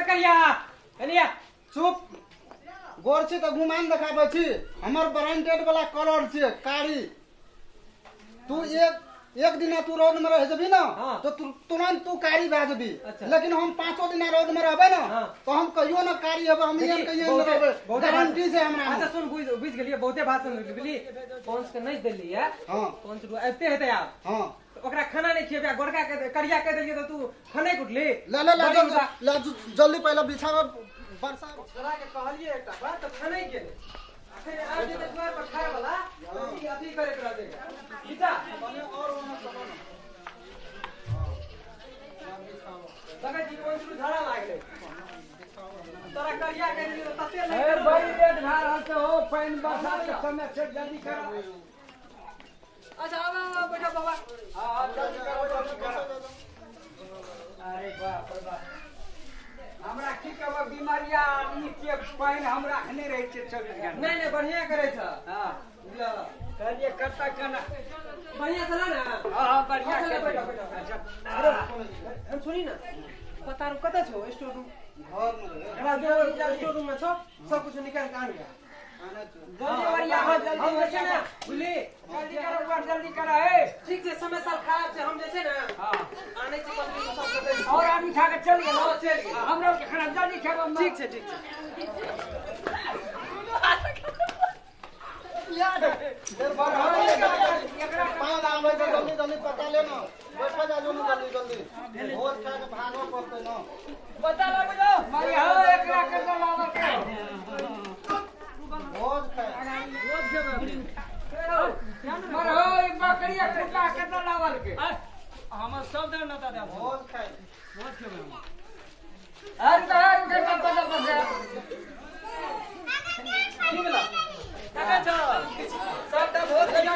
करिया कनिया चुप गोर छी तो घुमान देखाबे छी हमर ब्रांडेड वाला कलर छी कारी तू एक दिन तू रोड में रह जबी ना तो तुरंत तू कारी भए जबी लेकिन हम 5 दिन रोड में रहबे ना तो हम कहियो ना कारी हेबे हम एहन कहियो ना रहबे गारंटी से हमरा। अच्छा सुन बुझ गेलिए बहुते बात सुन गेली पहुंच के नहीं देली है हां पहुंच आते हेते यार हां ओकरा खाना नहीं खिएबे गोरका के करिया कह देलिए तो तू खाने कुटली ले जल्दी पहले बिछावा वर्षा तोरा के कहलिए एकटा बात तो खाने गेले अखन आ जे द्वार पर खाए वाला अथी करे के रहेगा गीता बने और ओना सबन लगे जी कोन शुरू झाड़ा लागले तोरा करिया कह दियो तते ए बड़ी लेट भा रहल से हो पानी बरसात के समय से जल्दी कर। अच्छा आओ बैठो बाबा हां जल्दी करो। अरे बाप रे बाप हमरा की कहब बीमारिया आदमी के पानी हम रखने रहे छे 24 घंटा। नहीं बढ़िया करे छ हां लो कहलिए कत्ता कना बढ़िया चला ना हां बढ़िया चला के बैठो हम सुनी ना पता रू कता छो स्टोर रूम घर में घर स्टोर रूम में छो सब कुछ निकाल के आन गया जल्दी बढ़िया हां जल्दी जैसे ना बुली जल्दी करो ए ठीक से समय साल खराब से हम जैसे ना हां आने से पहले सब कर दे और आदमी खा के चल गेल हां चल गए हमरा के खाना जल्दी खाबो ठीक से याद देर बार एकरा पांच दाम है जल्दी जल्दी पता ले ना बैठ जा जो जल्दी जल्दी भोज खा के भागो पड़ते ना बता ला मुझे मारी हो एकरा के लावर के भोज खाए मर हो एक बकरिया कुटा के लावर के हम सब दे नता दे भोज खाए अरे के पता पता की बोला काका छ सब ता बहुत करियो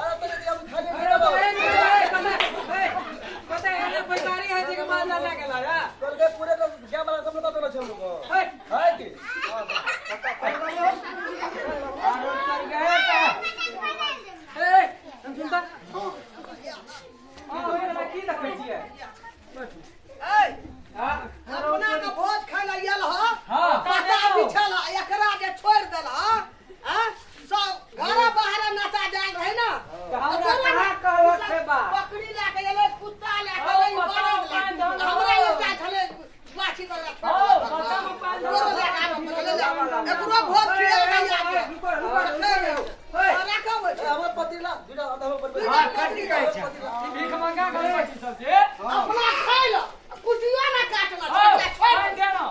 अरे पहले दिया खाली पता है ना पैकारी है जी के माल ला गेला रे कल के पूरे को क्या बना सब बता दो हम लोग है कि ए हम सुनता हां ओए की देखै छियै अपना के भोज खाय ला गेल ह हां पता बिछल एकरा जे छोड़ देल ह सब घर बाहर नचा जाय रहे ना हमरा कहां कहो छै बा बकरी ला के एले कुत्ता ला के एले हमरा एकटा छले लाठी कर एकरो भोज खिया हमर पतिला बिना आधा पर हां कटी कहै छै भीख मंगा घरे छी सब से अपना खाय ला कुटिया ना काटला पाइन देना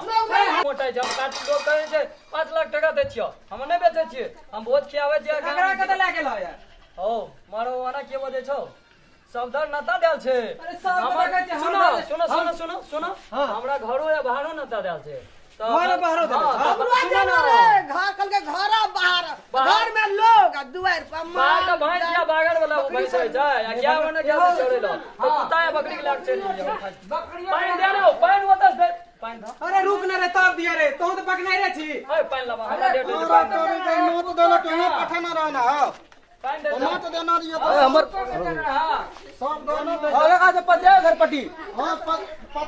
मोटा जब काट लोग कहै छै 5 लाख टका दै छियो हम नै बेचै छियै हम भोज खियावे छियै ककरा कत ला गेल यार ओ मारो वाना के बजे छौ सबदर नता देल छै अरे सब कहै छै सुनो सुनो हमरा घरो या बाहरो नता देल छै घर बाहरो देल हमरा जानो रे घर कल के घर बाहर घर में लोग दुआर पर बाहर का भैंस या बागर वाला वो भैंस है जा या क्या होने क्या छोड़े लो तो कुत्ता या बकरी के लाग चल जाओ पानी दे लो पानी वापस दे पानी दो अरे रुक ना रे तब दिया रे तू तो पकनाई रे छी ओए पानी लबा हमरा दे दे नोट देना कहां पठाना रहना है पानी दे नोट देना रहिए हमर सब दोनों लगा से पतिया घर पटी हां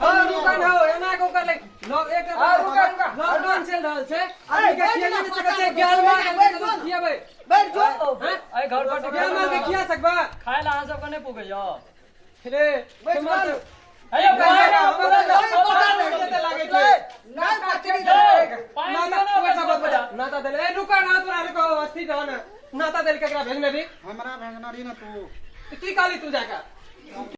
हां रुकन हो एना को कर ले लोग एक रुका लॉकडाउन चल रहल छै आदमी के खिया नहीं सकते ज्ञान में खियाबे बैठ जो ए घर पटी ज्ञान में खिया सकबा खाए ला सब कने पुगे जा रे तुम अरे बाहर लागे छै ना बकरी नाता दे ए रुका ना तोरा रे को अथी रहन नाता दे केकरा भेजने भी हमरा भेजना रही ना तू की काली तू जाका